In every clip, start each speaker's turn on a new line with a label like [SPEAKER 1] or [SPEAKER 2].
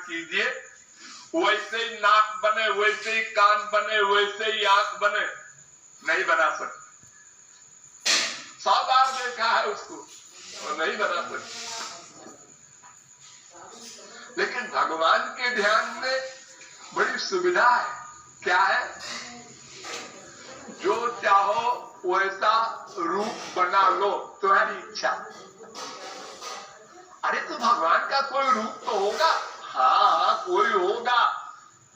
[SPEAKER 1] कीजिए, वैसे ही नाक बने, वैसे ही कान बने, वैसे ही आंख बने, नहीं बना सकते। 100 बार देखा है उसको, वो नहीं बना सकते। लेकिन भगवान के ध्यान में बड़ी सुविधा है। क्या है? जो चाहो वैसा रूप बना लो, तुम्हारी इच्छा। अरे तो भगवान का कोई रूप तो होगा। हाँ, कोई होगा,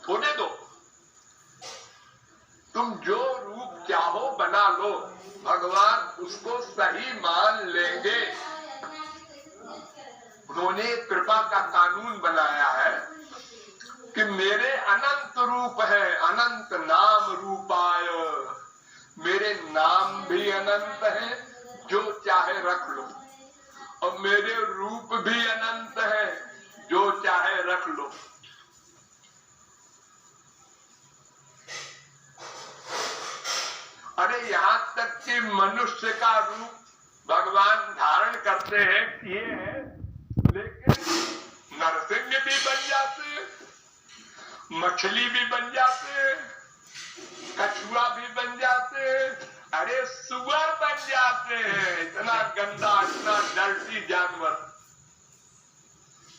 [SPEAKER 1] होने दो। तुम जो रूप चाहो बना लो, भगवान उसको सही मान लेंगे। उन्होंने कृपा का कानून बनाया है कि मेरे अनंत रूप है, अनंत नाम रूपाय। मेरे नाम भी अनंत है, जो चाहे रख लो, और मेरे रूप भी अनंत है, जो चाहे रख लो। अरे यहाँ तक कि मनुष्य का रूप भगवान धारण करते हैं, किए हैं, लेकिन नरसिंह भी बन जाते हैं, मछली भी बन जाते हैं, कछुआ भी बन जाते हैं, अरे सुअर बन जाते हैं। इतना गंदा, इतना डर्टी जानवर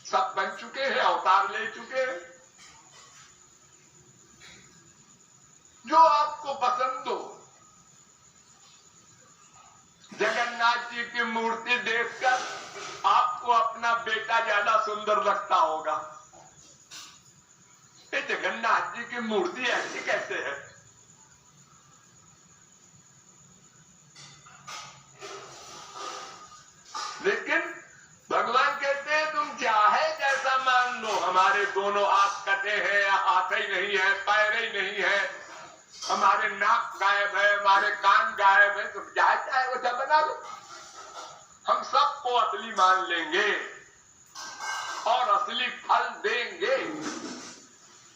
[SPEAKER 1] सब बन चुके हैं, अवतार ले चुके हैं। जो आपको पसंद हो। जगन्नाथ जी की मूर्ति देखकर आपको अपना बेटा ज्यादा सुंदर लगता होगा। ये जगन्नाथ जी की मूर्ति ऐसी कैसे है? लेकिन भगवान कहते हैं तुम चाहे जैसा मान लो। हमारे दोनों हाथ कटे हैं, हाथ ही नहीं है, पैर ही नहीं है, हमारे नाक गायब है, हमारे कान गायब है, तुम चाहे वैसा बना लो। हम सबको असली मान लेंगे और असली फल देंगे।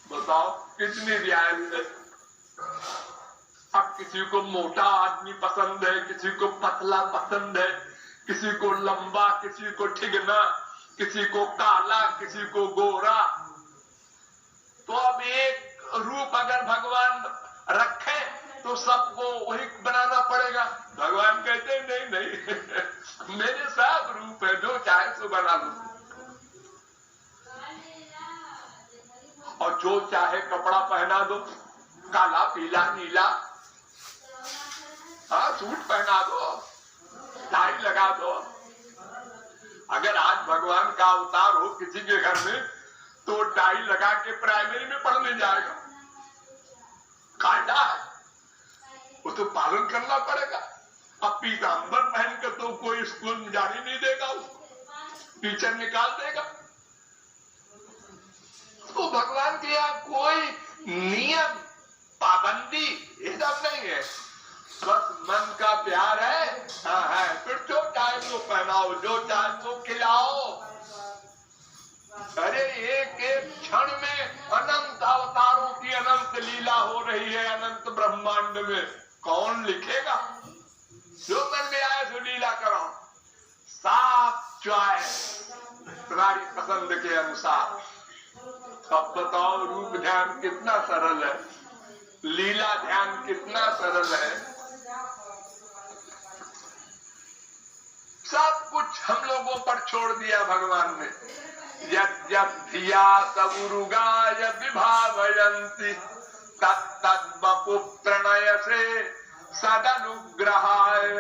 [SPEAKER 1] बताओ कितनी रियायत है। अब किसी को मोटा आदमी पसंद है, किसी को पतला पसंद है, किसी को लंबा, किसी को ठिगना, किसी को काला, किसी को गोरा। तो अब एक रूप अगर भगवान रखे तो सबको वही बनाना पड़ेगा। भगवान कहते नहीं नहीं मेरे साथ रूप है, जो चाहे सो बना लो। और जो चाहे कपड़ा पहना दो, काला, पीला, नीला। हाँ, सूट पहना दो, टाई लगा दो। अगर आज भगवान का अवतार हो किसी के घर में, तो टाई लगा के प्राइमरी में पढ़ने जाएगा। कायदा है, वो तो पालन करना पड़ेगा। अब पीतांबर पहन कर तो कोई स्कूल में जाने नहीं देगा, उसको टीचर निकाल देगा। तो भगवान के यहाँ कोई नियम, पाबंदी ये सब नहीं है। बस मन का प्यार है। हाँ है, फिर जो चाहे तो पहनाओ, जो चाहे तो खिलाओ। अरे एक एक क्षण में अनंत अवतारों की अनंत लीला हो रही है अनंत ब्रह्मांड में। कौन लिखेगा? जो मन में आए सो लीला करो, साफ चॉइस तुम्हारी पसंद के अनुसार। अब बताओ रूप ध्यान कितना सरल है, लीला ध्यान कितना सरल है। सब कुछ हम लोगों पर छोड़ दिया भगवान ने। यद्यप धिया तबुरुगाय विभावयन्ति तत्तद्वपु प्रणय से सदनुग्रहाय।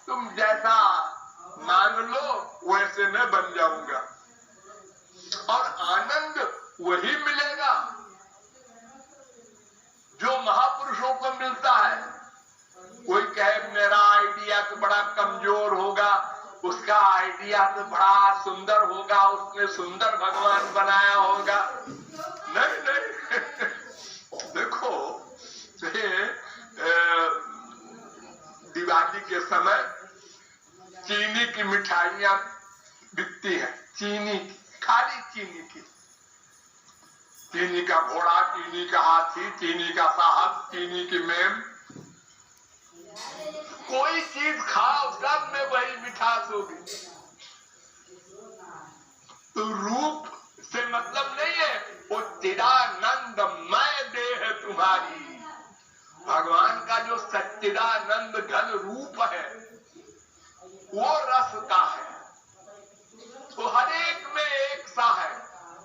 [SPEAKER 1] तुम जैसा मान लो वैसे मैं बन जाऊंगा, और आनंद वही मिलेगा जो महापुरुषों को मिलता है। कोई कहे मेरा आइडिया तो बड़ा कमजोर होगा, उसका आइडिया तो बड़ा सुंदर होगा, उसने सुंदर भगवान बनाया होगा। नहीं नहीं देखो, दिवाली के समय चीनी की मिठाइयां बिकती है, चीनी की, खाली चीनी की। चीनी का घोड़ा, चीनी का हाथी, चीनी का साहब, चीनी की मेम। कोई चीज खाओ सब में वही मिठास होगी। तो रूप से मतलब नहीं कुमारी। भगवान का जो सच्चिदानंद घन रूप है वो रस का है, तो हर एक में एक सा है।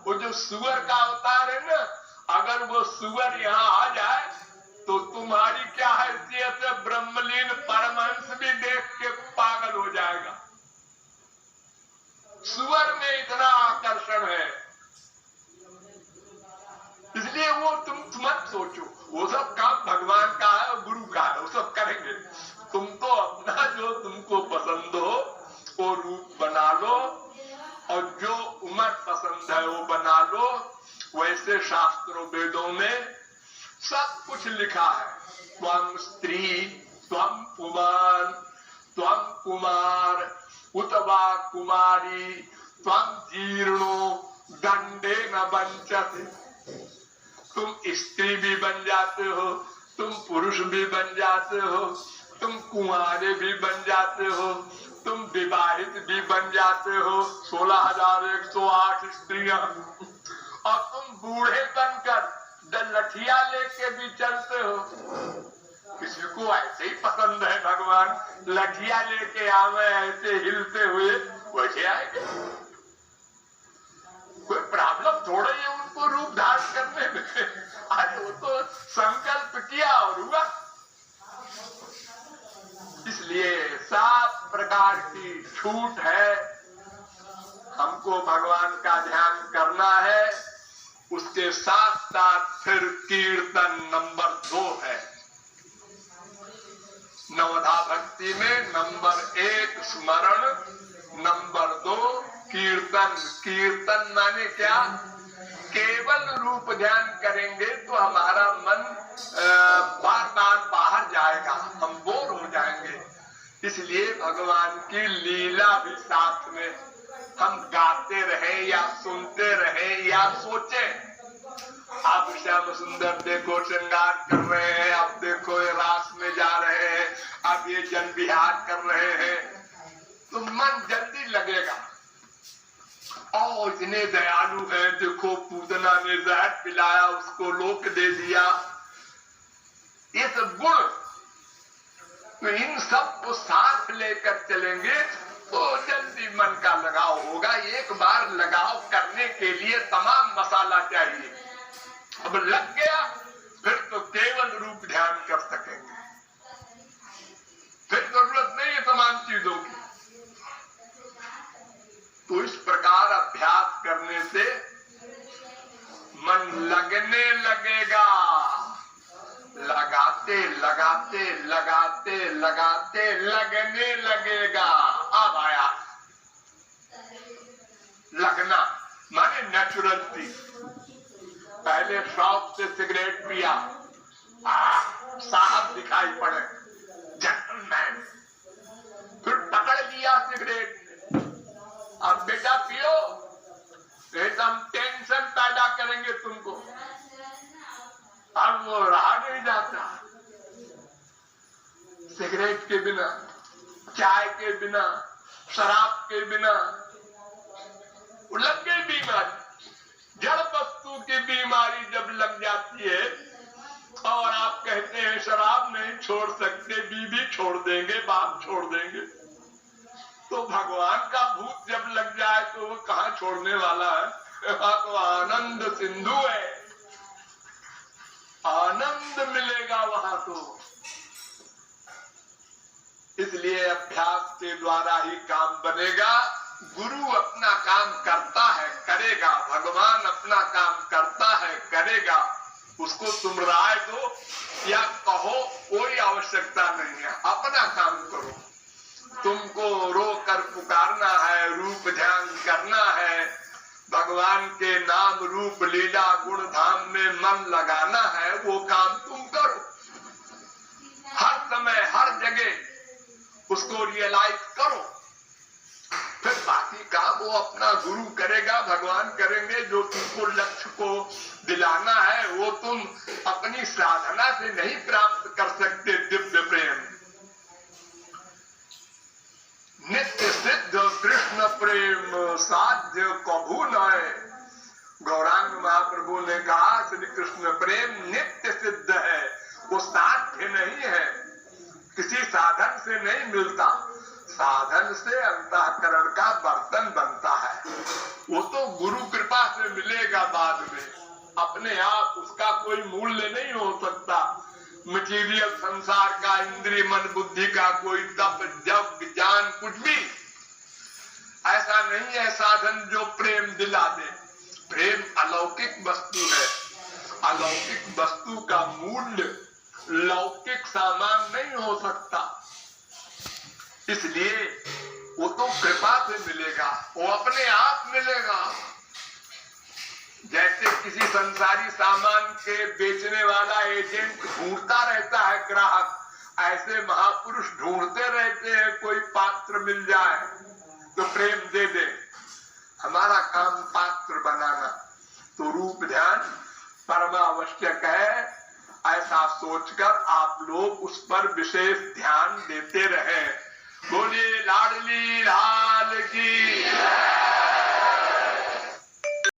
[SPEAKER 1] वो जो सुअर का अवतार है ना, अगर वो सुअर यहाँ आ जाए तो तुम्हारी क्या हैसियत है, ब्रह्मलीन परमहंस भी देख के पागल हो जाएगा। सुअर में इतना आकर्षण है, इसलिए वो तुम मत सोचो, वो सब काम भगवान का है और गुरु का है, वो सब करेंगे। तुम तो अपना जो तुमको पसंद हो वो रूप बना लो, और जो उम्र पसंद है वो बना लो। वैसे शास्त्रों वेदों में सब कुछ लिखा है, त्वं स्त्री त्वं पुमान त्वं कुमार उतवा कुमारी त्वं जीर्णो दंडे न बंचते। तुम स्त्री भी बन जाते हो, तुम पुरुष भी बन जाते हो, तुम कुंवारे भी बन जाते हो, तुम विवाहित भी बन जाते हो, 16,108 स्त्रियां, और तुम बूढ़े बनकर लठिया लेके भी चलते हो। किसी को ऐसे ही पसंद है भगवान, लठिया लेके आवे ऐसे हिलते हुए, वैसे आएंगे। कोई प्रॉब्लम थोड़ा ही उनको रूप धारण करने में, अरे वो तो संकल्प किया और हुआ। इसलिए सब प्रकार की छूट है, हमको भगवान का ध्यान करना है। उसके साथ साथ फिर कीर्तन नंबर 2 है। नवधा भक्ति में नंबर 1 स्मरण, नंबर 2 कीर्तन। कीर्तन माने क्या? केवल रूप ध्यान करेंगे तो हमारा मन बार बार बाहर जाएगा, हम बोर हो जाएंगे। इसलिए भगवान की लीला भी साथ में हम गाते रहे या सुनते रहे या सोचे। आप श्याम सुंदर देखो श्रृंगार कर रहे हैं, आप देखो ये रास में जा रहे हैं, अब ये जन विहार कर रहे हैं, तो मन जल्दी लगेगा। और इतने दयालु है, देखो पूतना ने जहर पिलाया, उसको लोक दे दिया, ये सब गुण। तो इन सब को साथ लेकर चलेंगे तो जल्दी मन का लगाव होगा। एक बार लगाव करने के लिए तमाम मसाला चाहिए। अब लग गया फिर तो केवल रूप ध्यान कर सकेंगे, फिर जरूरत नहीं है तमाम चीजों की। तो इस प्रकार अभ्यास करने से मन लगने लगेगा। लगाते लगाते लगाते लगाते लगने लगेगा। अब आया लगना, माने नेचुरल थी। पहले शौक से सिगरेट पिया, साहब दिखाई पड़े, जेंटलमैन, फिर पकड़ लिया सिगरेट। अब बेटा पियो, एकदम टेंशन पैदा करेंगे तुमको। अब वो रहा नहीं जाता, सिगरेट के बिना, चाय के बिना, शराब के बिना, लग गई बीमारी। जड़ वस्तु की बीमारी जब लग जाती है और आप कहते हैं शराब नहीं छोड़ सकते, बीवी छोड़ देंगे, बाप छोड़ देंगे, तो भगवान का भूत जब लग जाए तो वो कहाँ छोड़ने वाला है। तो आनंद सिंधु है, आनंद मिलेगा वहां तो। इसलिए अभ्यास के द्वारा ही काम बनेगा। गुरु अपना काम करता है, करेगा, भगवान अपना काम करता है, करेगा। उसको तुम राय दो या कहो, कोई आवश्यकता नहीं है, अपना काम करो। तुमको रो कर पुकारना है, रूप ध्यान करना है, भगवान के नाम रूप लीला गुण धाम में मन लगाना है, वो काम तुम करो। हर समय हर जगह उसको रियलाइज करो। फिर बाकी काम वो अपना गुरु करेगा, भगवान करेंगे। जो तुमको लक्ष्य को दिलाना है वो तुम अपनी साधना से नहीं प्राप्त कर सकते। दिव्य प्रेम, नित्य सिद्ध कृष्ण प्रेम साध्य कभू नए। गौरांग महाप्रभु ने कहा श्री कृष्ण प्रेम नित्य सिद्ध वो साध्य नहीं है, किसी साधन से नहीं मिलता। साधन से अंतःकरण का बर्तन बनता है, वो तो गुरु कृपा से मिलेगा बाद में। अपने आप उसका कोई मूल्य नहीं हो सकता। मटीरियल संसार का, इंद्रिय मन बुद्धि का कोई तप जप ज्ञान कुछ भी ऐसा नहीं है साधन जो प्रेम दिला दे। प्रेम अलौकिक वस्तु है। अलौकिक वस्तु का मूल्य लौकिक सामान नहीं हो सकता, इसलिए वो तो कृपा से मिलेगा, वो अपने आप मिलेगा। जैसे किसी संसारी सामान के बेचने वाला एजेंट ढूंढता रहता है ग्राहक, ऐसे महापुरुष ढूंढते रहते हैं कोई पात्र मिल जाए तो प्रेम दे दे। हमारा काम पात्र बनाना, तो रूप ध्यान परमावश्यक है, ऐसा सोचकर आप लोग उस पर विशेष ध्यान देते रहे। बोलिए लाडली राम